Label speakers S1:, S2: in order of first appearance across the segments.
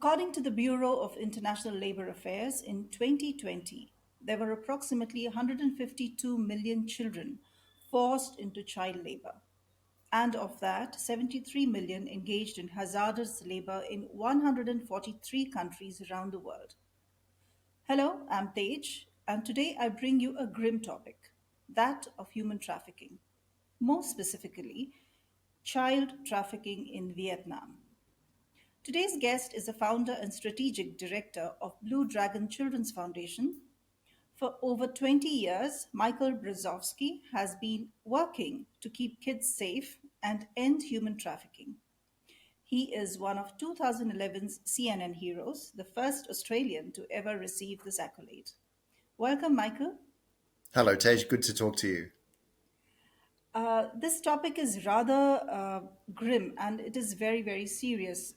S1: According to the Bureau of International Labor Affairs, in 2020, there were approximately 152 million children forced into child labor. And of that, 73 million engaged in hazardous labor in 143 countries around the world. Hello, I'm Tej, and today I bring you a grim topic, that of human trafficking. More specifically, child trafficking in Vietnam. Today's guest is the founder and strategic director of Blue Dragon Children's Foundation. For over 20 years, Michael Brosowski has been working to keep kids safe and end human trafficking. He is one of 2011's CNN Heroes, the first Australian to ever receive this accolade. Welcome, Michael.
S2: Hello, Tej. Good to talk to you.
S1: This topic is rather grim and it is very, very serious.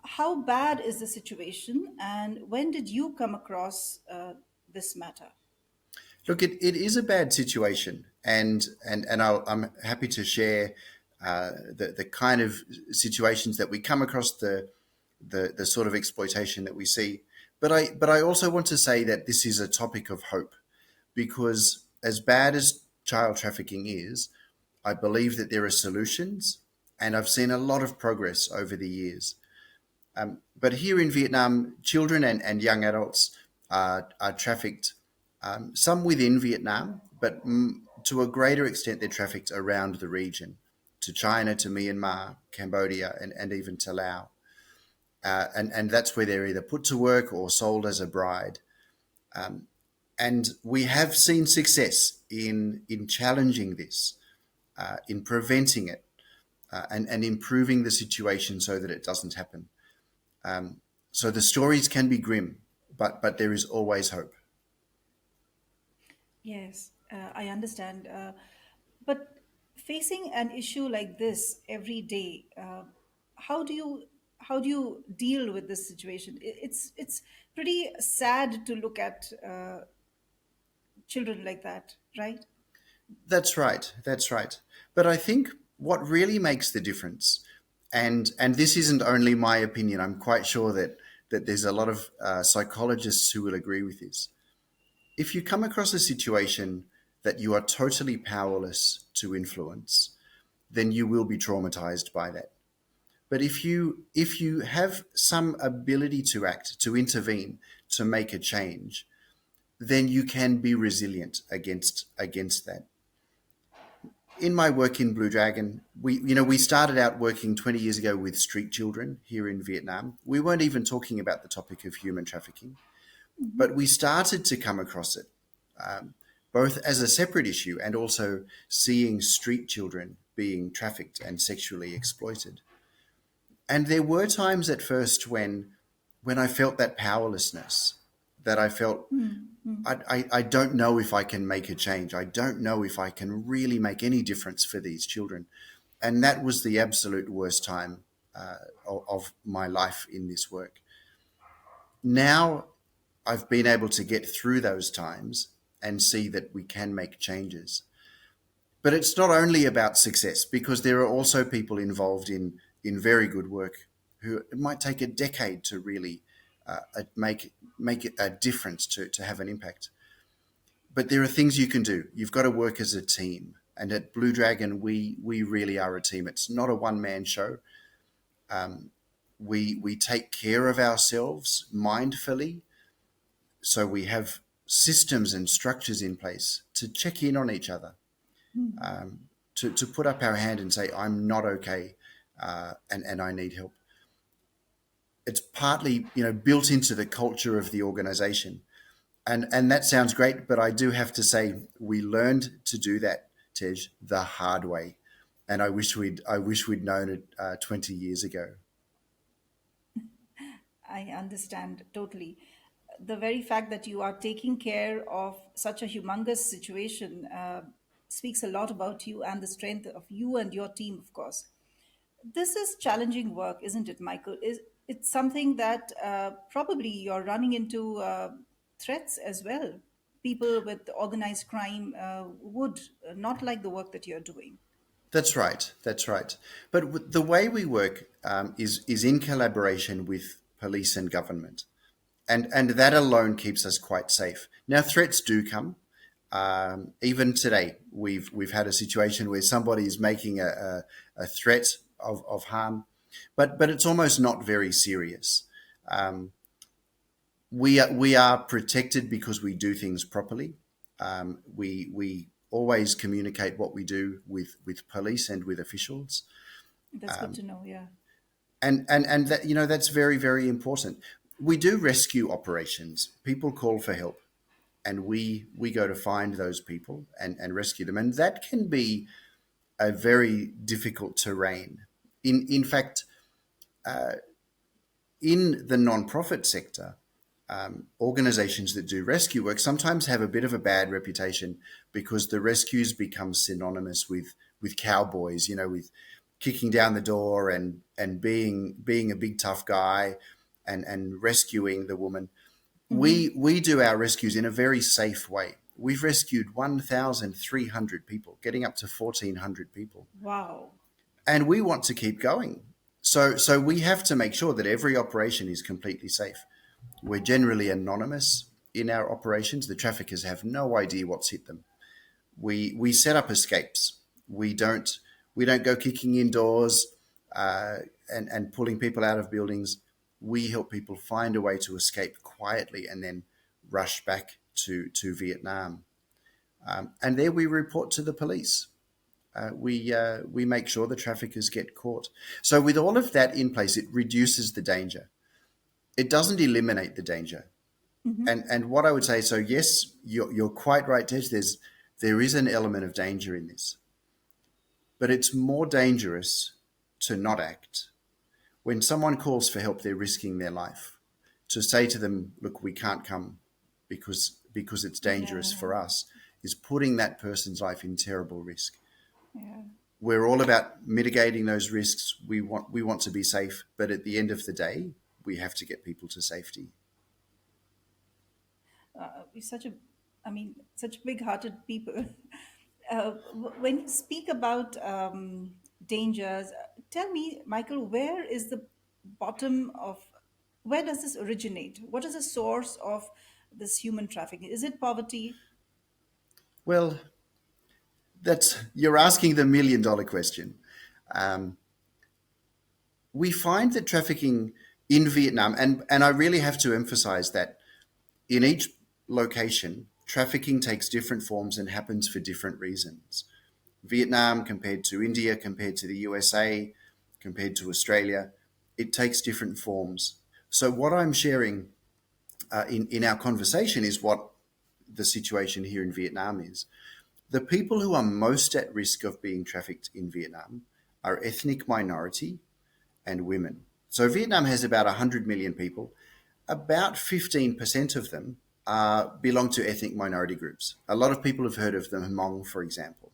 S1: How bad is the situation, and when did you come across this matter?
S2: Look, it is a bad situation, and I'm happy to share the kind of situations that we come across, the sort of exploitation that we see. But I also want to say that this is a topic of hope, because as bad as child trafficking is, I believe that there are solutions, and I've seen a lot of progress over the years. But here in Vietnam, children and young adults are trafficked, some within Vietnam, but to a greater extent, they're trafficked around the region, to China, to Myanmar, Cambodia, and even to Laos. And that's where they're either put to work or sold as a bride. And we have seen success in challenging this, in preventing it, and improving the situation so that it doesn't happen. So the stories can be grim, but there is always hope.
S1: Yes, I understand. But facing an issue like this every day, how do you deal with this situation? It's pretty sad to look at children like that, right?
S2: That's right. That's right. But I think what really makes the difference, and this isn't only my opinion. I'm quite sure that there's a lot of psychologists who will agree with this. If you come across a situation that you are totally powerless to influence, then you will be traumatized by that. But if you have some ability to act, to intervene, to make a change, then you can be resilient against that. In my work in Blue Dragon, we started out working 20 years ago with street children here in Vietnam. We weren't even talking about the topic of human trafficking, but we started to come across it, both as a separate issue and also seeing street children being trafficked and sexually exploited. And there were times at first when I felt that powerlessness, that I felt I don't know if I can make a change. I don't know if I can really make any difference for these children. And that was the absolute worst time of my life in this work. Now I've been able to get through those times and see that we can make changes. But it's not only about success, because there are also people involved in very good work who it might take a decade to really make it a difference, to have an impact. But there are things you can do. You've got to work as a team. And at Blue Dragon, we really are a team. It's not a one-man show. We take care of ourselves mindfully. So we have systems and structures in place to check in on each other, to put up our hand and say, I'm not okay, and I need help. It's partly, built into the culture of the organization. And that sounds great, but I do have to say we learned to do that, Tej, the hard way. And I wish we'd known it 20 years ago.
S1: I understand totally. The very fact that you are taking care of such a humongous situation speaks a lot about you and the strength of you and your team, of course. This is challenging work, isn't it, Michael? Is it's something that probably you're running into threats as well. People with organized crime would not like the work that you're doing.
S2: That's right. That's right. But the way we work is in collaboration with police and government. And that alone keeps us quite safe. Now, threats do come. Even today, we've had a situation where somebody is making a threat of harm, but it's almost not very serious. Um, we are protected because we do things properly. We always communicate what we do with police and with officials,
S1: That's good to know. Yeah.
S2: and that, that's very, very important. We do rescue operations. People call for help, and we go to find those people and rescue them, and that can be a very difficult terrain. In fact, in the non-profit sector, organizations that do rescue work sometimes have a bit of a bad reputation because the rescues become synonymous with cowboys, with kicking down the door and being a big tough guy and rescuing the woman.
S1: Hmm.
S2: We do our rescues in a very safe way. We've rescued 1,300 people, getting up to 1,400 people,
S1: Wow.
S2: and we want to keep going. So we have to make sure that every operation is completely safe. We're generally anonymous in our operations. The traffickers have no idea what's hit them. We set up escapes. We don't we don't go kicking indoors and pulling people out of buildings. We help people find a way to escape quietly and then rush back to Vietnam. And there we report to the police. We make sure the traffickers get caught. So with all of that in place, it reduces the danger. It doesn't eliminate the danger.
S1: Hmm.
S2: And what I would say, so yes, you're quite right, Tej. There is an element of danger in this, but it's more dangerous to not act. When someone calls for help, they're risking their life. To say to them, "Look, we can't come because it's dangerous
S1: Yeah.
S2: for us," is putting that person's life in terrible risk.
S1: Yeah.
S2: We're all about mitigating those risks. We want to be safe, but at the end of the day, we have to get people to safety.
S1: You're such a, I mean, such big-hearted people. When you speak about dangers, tell me, Michael, where is the bottom of, where does this originate? What is the source of this human trafficking? Is it poverty?
S2: Well, that's you're asking the million-dollar question. Um, we find that trafficking in Vietnam, and I really have to emphasize that in each location, trafficking takes different forms and happens for different reasons. Vietnam compared to India, compared to the USA, compared to Australia, it takes different forms. So what I'm sharing in our conversation is what the situation here in Vietnam is. The people who are most at risk of being trafficked in Vietnam are ethnic minority and women. So Vietnam has about 100 million people. About 15% of them belong to ethnic minority groups. A lot of people have heard of the Hmong, for example,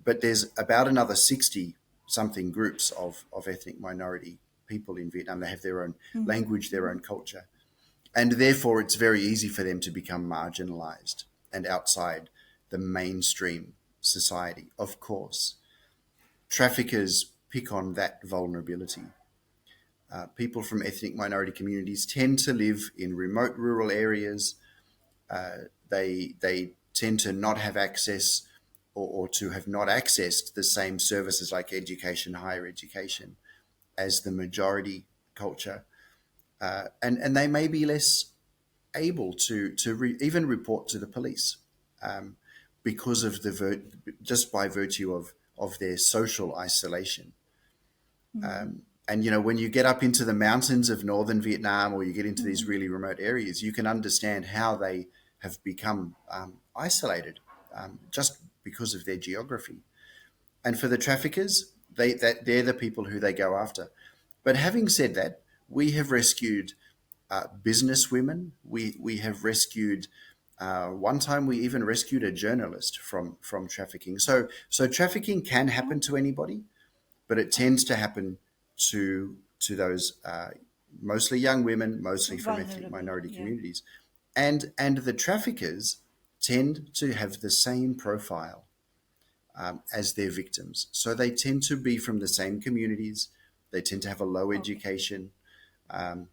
S2: but there's about another 60 something groups of ethnic minority people in Vietnam. They have their own
S1: Hmm.
S2: language, their own culture, and therefore it's very easy for them to become marginalized and outside the mainstream society. Of course, traffickers pick on that vulnerability. People from ethnic minority communities tend to live in remote rural areas. They tend to not have access or to have not accessed the same services like education, higher education, as the majority culture, and they may be less able to even report to the police um, because of just by virtue of their social isolation.
S1: Hmm.
S2: And when you get up into the mountains of northern Vietnam or you get into these
S1: Hmm.
S2: really remote areas, you can understand how they have become isolated just because of their geography. And for the traffickers, they're the people who they go after. But having said that, we have rescued business women. We have rescued. One time, we even rescued a journalist from trafficking. So trafficking can happen
S1: Oh,
S2: to anybody, but it tends to happen to those mostly young women, mostly from ethnic
S1: vulnerable.
S2: minority
S1: Yeah.
S2: communities, and the traffickers tend to have the same profile as their victims. So they tend to be from the same communities. They tend to have a low
S1: Okay.
S2: education. Um,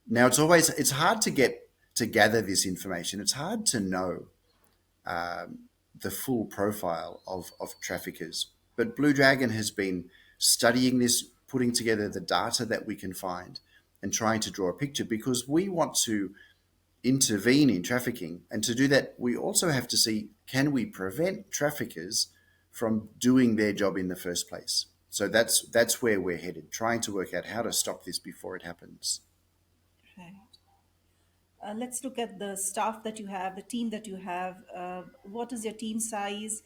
S2: Now it's hard to gather this information. It's hard to know the full profile of traffickers. But Blue Dragon has been studying this, putting together the data that we can find, and trying to draw a picture because we want to intervene in trafficking. And to do that, we also have to see, can we prevent traffickers from doing their job in the first place? So that's where we're headed, trying to work out how to stop this before it happens.
S1: Right. Let's look at the staff that you have, the team that you have. What is your team size?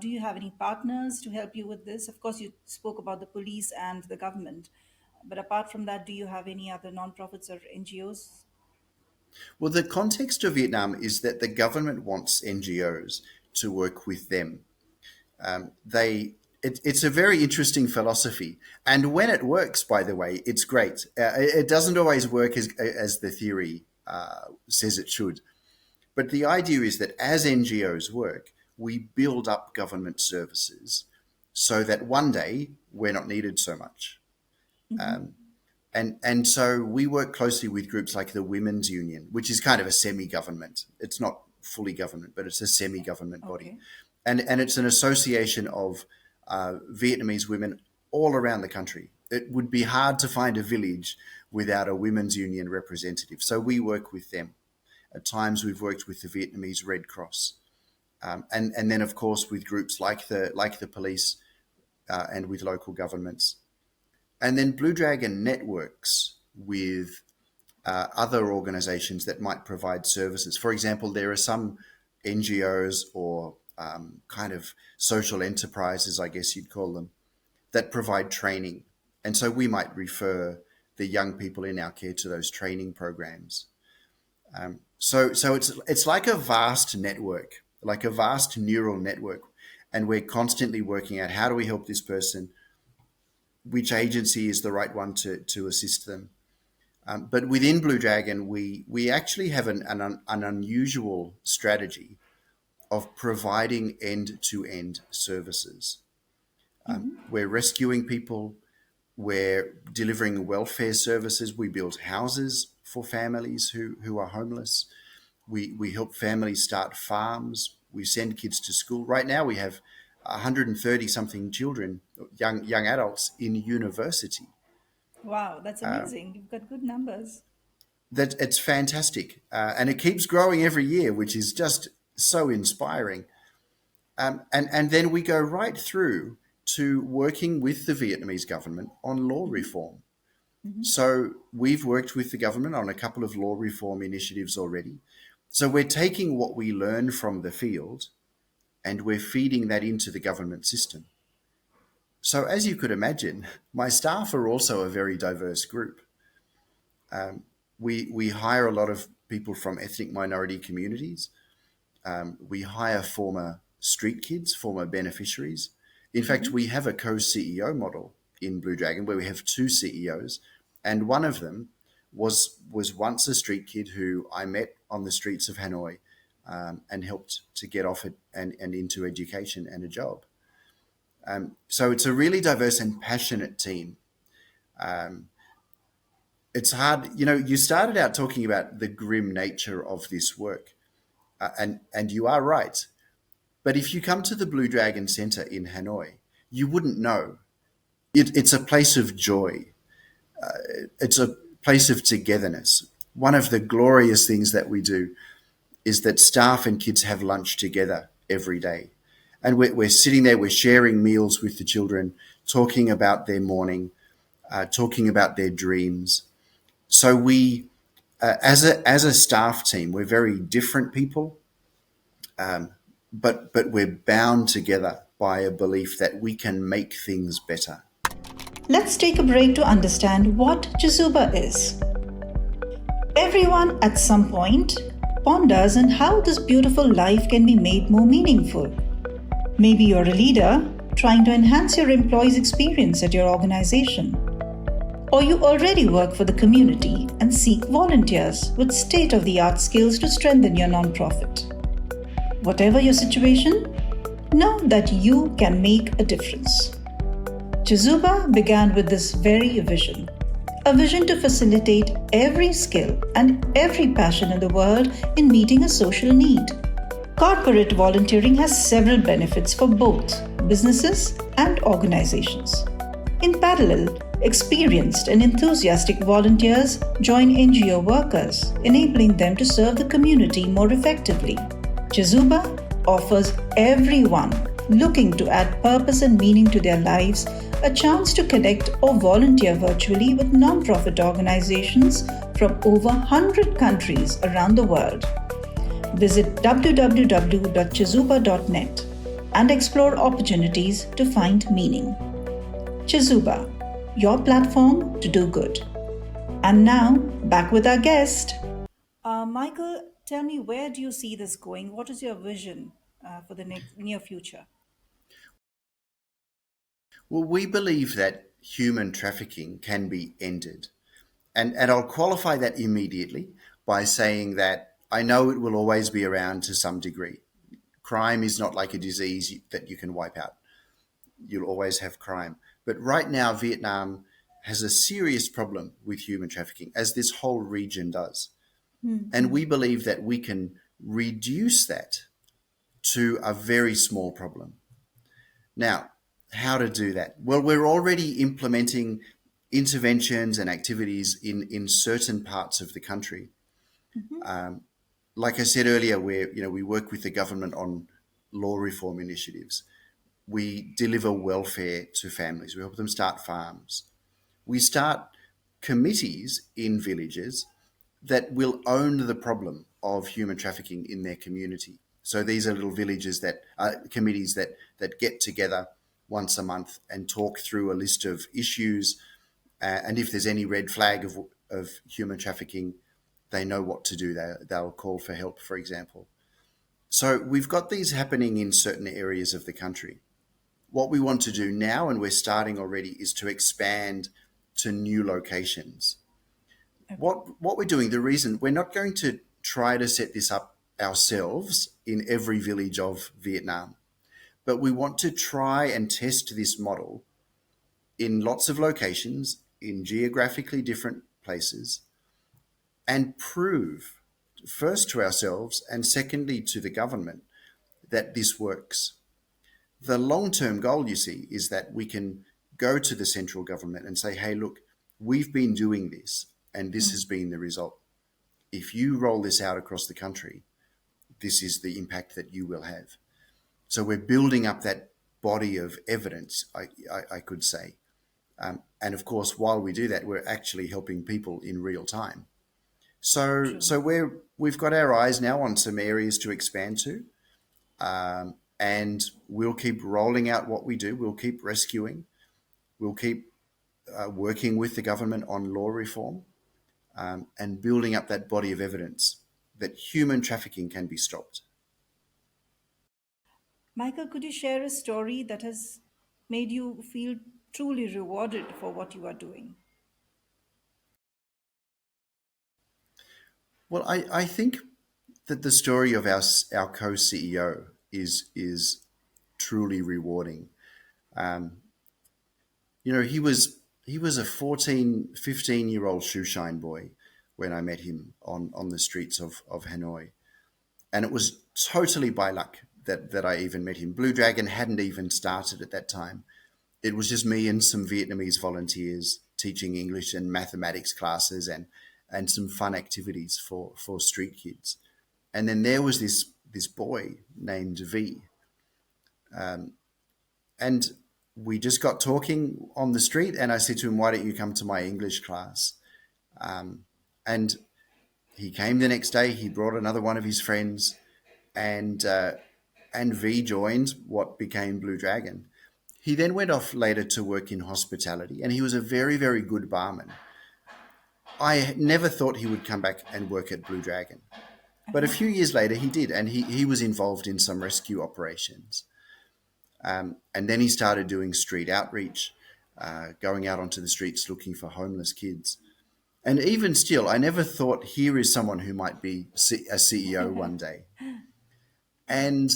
S1: Do you have any partners to help you with this? Of course, you spoke about the police and the government. But apart from that, do you have any other nonprofits or NGOs?
S2: Well, the context of Vietnam is that the government wants NGOs to work with them. It's a very interesting philosophy, and when it works, by the way, it's great. It doesn't always work as the theory says it should, but the idea is that as NGOs work, we build up government services so that one day we're not needed so much. And so we work closely with groups like the Women's Union, which is kind of a semi-government. It's not fully government, but it's a semi-government body.
S1: Okay.
S2: And it's an association of Vietnamese women all around the country. It would be hard to find a village without a Women's Union representative. So we work with them. At times we've worked with the Vietnamese Red Cross. And then, of course, with groups like the police and with local governments. And then Blue Dragon networks with other organizations that might provide services. For example, there are some NGOs or kind of social enterprises, I guess you'd call them, that provide training. And so we might refer the young people in our care to those training programs. So it's like a vast network, like a vast neural network. And we're constantly working out, how do we help this person? Which agency is the right one to assist them? But within Blue Dragon, we actually have an unusual strategy of providing end-to-end services. We're rescuing people. We're delivering welfare services. We build houses for families who are homeless. We help families start farms. We send kids to school. Right now we have 130 something children, young adults in university.
S1: Wow, that's amazing. You've got good numbers.
S2: That it's fantastic, and it keeps growing every year, which is just so inspiring. And then we go right through to working with the Vietnamese government on law reform. So we've worked with the government on a couple of law reform initiatives already. So we're taking what we learn from the field and we're feeding that into the government system. So as you could imagine, my staff are also a very diverse group. We hire a lot of people from ethnic minority communities. We hire former street kids, former beneficiaries. In fact, we have a co-CEO model in Blue Dragon where we have two CEOs, and one of them was once a street kid who I met on the streets of Hanoi and helped to get off it and into education and a job. So it's a really diverse and passionate team. It's hard, you started out talking about the grim nature of this work, and you are right. But if you come to the Blue Dragon Center in Hanoi, you wouldn't know. It's a place of joy. It's a place of togetherness. One of the glorious things that we do is that staff and kids have lunch together every day. And we're sitting there, we're sharing meals with the children, talking about their morning, talking about their dreams. So we, as a staff team, we're very different people, but we're bound together by a belief that we can make things better.
S1: Let's take a break to understand what Chezuba is. Everyone at some point ponders on how this beautiful life can be made more meaningful. Maybe you're a leader trying to enhance your employees' experience at your organization. Or you already work for the community and seek volunteers with state-of-the-art skills to strengthen your nonprofit. Whatever your situation, know that you can make a difference. Chezuba began with this very vision. A vision to facilitate every skill and every passion in the world in meeting a social need. Corporate volunteering has several benefits for both businesses and organizations. In parallel, experienced and enthusiastic volunteers join NGO workers, enabling them to serve the community more effectively. Chezuba offers everyone looking to add purpose and meaning to their lives a chance to connect or volunteer virtually with non-profit organizations from over 100 countries around the world. Visit www.chezuba.net and explore opportunities to find meaning. Chezuba, your platform to do good. And now, back with our guest. Michael, tell me, where do you see this going? What is your vision for the near future?
S2: Well, we believe that human trafficking can be ended. And I'll qualify that immediately by saying that I know it will always be around to some degree. Crime is not like a disease that you can wipe out. You'll always have crime. But right now, Vietnam has a serious problem with human trafficking, as this whole region does. And we believe that we can reduce that to a very small problem. Now, how to do that? Well, we're already implementing interventions and activities in certain parts of the country. Like I said earlier, we work with the government on law reform initiatives. We deliver welfare to families. We help them start farms. We start committees in villages that will own the problem of human trafficking in their community. So these are little villages that committees that get together once a month and talk through a list of issues. And if there's any red flag of human trafficking, they know what to do. They'll call for help, for example. So we've got these happening in certain areas of the country. What we want to do now, and we're starting already, is to expand to new locations.
S1: Okay.
S2: What we're doing, the reason we're not going to try to set this up ourselves in every village of Vietnam, but we want to try and test this model in lots of locations, in geographically different places, and prove first to ourselves and secondly to the government that this works. The long-term goal, you see, is that we can go to the central government and say, hey, look, we've been doing this and this has been the result. If you roll this out across the country, this is the impact that you will have. So we're building up that body of evidence, I could say. And of course, while we do that, we're actually helping people in real time. So
S1: True.
S2: so we've got our eyes now on some areas to expand to, and we'll keep rolling out what we do. We'll keep rescuing. We'll keep working with the government on law reform, and building up that body of evidence that human trafficking can be stopped.
S1: Michael, could you share a story that has made you feel truly rewarded for what you are doing?
S2: Well, I think that the story of our co-CEO is truly rewarding. Um, he was a 14, 15-year old shoeshine boy when I met him on the streets of Hanoi. And it was totally by luck that I even met him. Blue Dragon hadn't even started at that time. It was just me and some Vietnamese volunteers teaching English and mathematics classes and some fun activities for street kids. And then there was this boy named V, and we just got talking on the street. And I said to him, "Why don't you come to my English class?" And he came the next day. He brought another one of his friends, and V joined what became Blue Dragon. He then went off later to work in hospitality, and he was a very, very good barman. I never thought he would come back and work at Blue Dragon. But a few years later, he did, and he was involved in some rescue operations. And then he started doing street outreach, going out onto the streets looking for homeless kids. And even still, I never thought here is someone who might be a CEO one day. And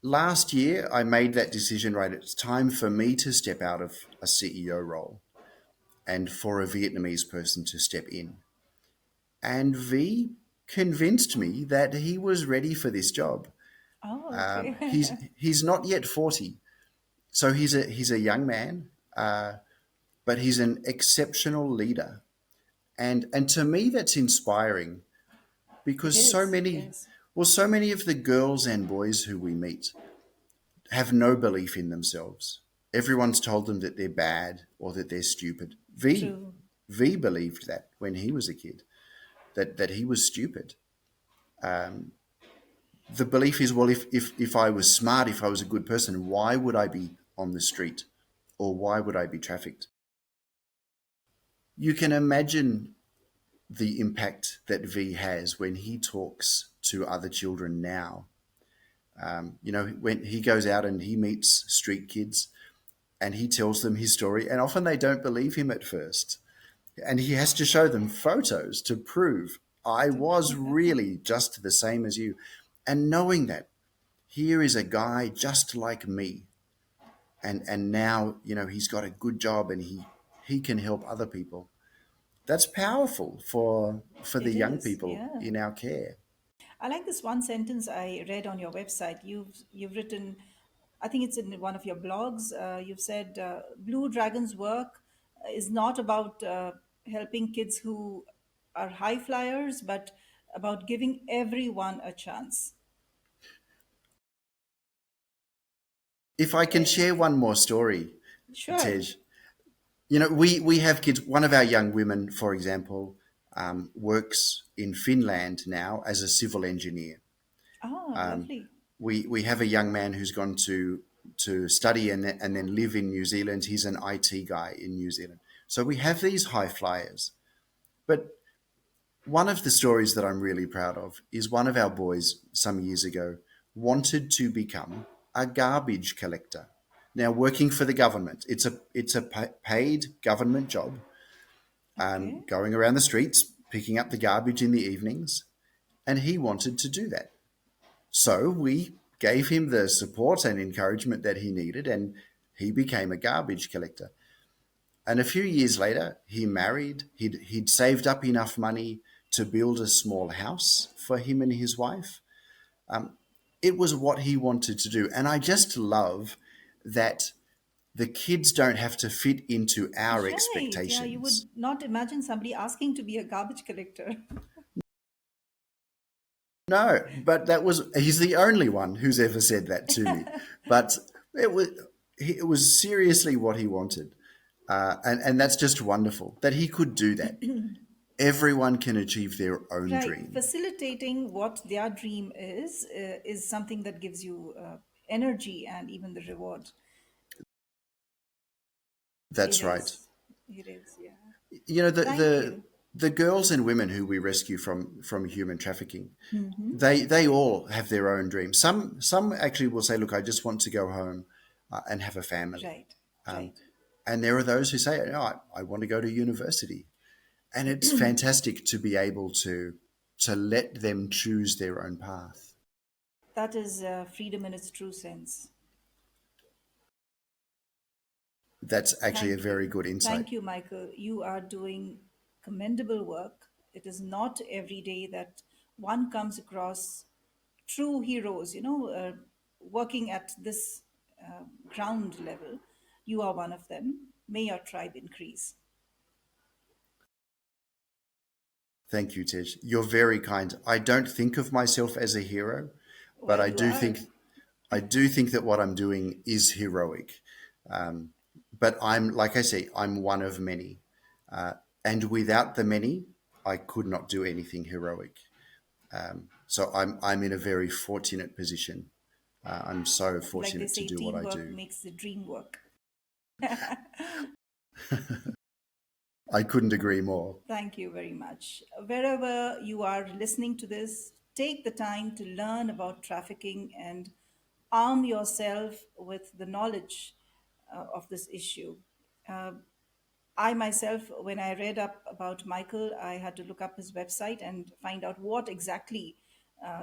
S2: last year, I made that decision, right? It's time for me to step out of a CEO role. and for a Vietnamese person to step in. And V convinced me that he was ready for this job.
S1: Oh, okay.
S2: He's not yet 40, so he's a young man, but he's an exceptional leader. And to me, that's inspiring
S1: It
S2: because
S1: is, yes.
S2: so many of the girls and boys who we meet have no belief in themselves. Everyone's told them that they're bad or that they're stupid.
S1: True.
S2: V believed that when he was a kid, that he was stupid. The belief is, well, if I was smart, if I was a good person, why would I be on the street or why would I be trafficked? You can imagine the impact that V has when he talks to other children now. When he goes out and he meets street kids and he tells them his story, and often they don't believe him at first. And he has to show them photos to prove I was really just the same as you. And knowing that here is a guy just like me, and now he's got a good job and he can help other people. That's powerful for the
S1: It
S2: young
S1: is,
S2: people
S1: yeah.
S2: in our care.
S1: I like this one sentence I read on your website. You've written, I think it's in one of your blogs. You've said Blue Dragon's work is not about helping kids who are high flyers, but about giving everyone a chance.
S2: If I can share one more story,
S1: Sure.
S2: Tej, we have kids. One of our young women, for example, works in Finland now as a civil engineer.
S1: Ah, lovely.
S2: We have a young man who's gone to study and then live in New Zealand. He's an IT guy in New Zealand. So we have these high flyers. But one of the stories that I'm really proud of is one of our boys some years ago wanted to become a garbage collector. Now, working for the government, it's a paid government job,
S1: Okay.
S2: going around the streets picking up the garbage in the evenings, and he wanted to do that. So we gave him the support and encouragement that he needed, and he became a garbage collector. And a few years later, he married. He'd saved up enough money to build a small house for him and his wife. It was what he wanted to do. And I just love that the kids don't have to fit into our
S1: Right. Yeah, you
S2: expectations.
S1: would not imagine somebody asking to be a garbage collector.
S2: No, but he's the only one who's ever said that to me. But it was seriously what he wanted. And that's just wonderful that he could do that. Everyone can achieve their own
S1: Right.
S2: dream.
S1: Facilitating what their dream is something that gives you energy and even the reward. It
S2: That's right.
S1: is. It is. Yeah.
S2: You know the
S1: Thank
S2: the
S1: you.
S2: the girls and women who we rescue from human trafficking,
S1: Hmm.
S2: they all have their own dreams. Some actually will say, "Look, I just want to go home and have a family,"
S1: Right. Right.
S2: and there are those who say, "No, I want to go to university," and it's fantastic to be able to let them choose their own path.
S1: That is freedom in its true sense.
S2: That's actually a
S1: Thank
S2: very
S1: you.
S2: good insight.
S1: Thank you, Michael. You are doing commendable work. It is not every day that one comes across true heroes, working at this ground level. You are one of them. May your tribe increase.
S2: Thank you, Tej. You're very kind. I don't think of myself as a hero, but
S1: Well, you are.
S2: I do think that what I'm doing is heroic. Um, but I'm, like I say, I'm one of many. And without the many, I could not do anything heroic. So I'm in a very fortunate position. I'm so
S1: Like they
S2: fortunate to
S1: say,
S2: do what I
S1: teamwork
S2: do.
S1: makes the dream work.
S2: I couldn't agree more.
S1: Thank you very much. Wherever you are listening to this, take the time to learn about trafficking and arm yourself with the knowledge of this issue. Uh, I myself, when I read up about Michael, I had to look up his website and find out what exactly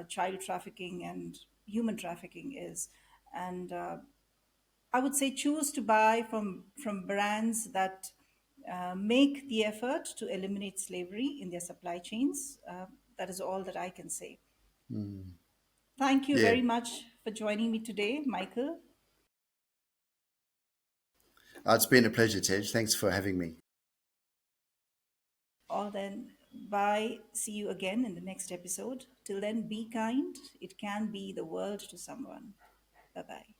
S1: child trafficking and human trafficking is. And I would say choose to buy from brands that make the effort to eliminate slavery in their supply chains. That is all that I can say.
S2: Mm.
S1: Thank you
S2: Yeah.
S1: very much for joining me today, Michael.
S2: It's been a pleasure, Tej. Thanks for having me.
S1: All then, bye. See you again in the next episode. Till then, be kind. It can be the world to someone. Bye bye.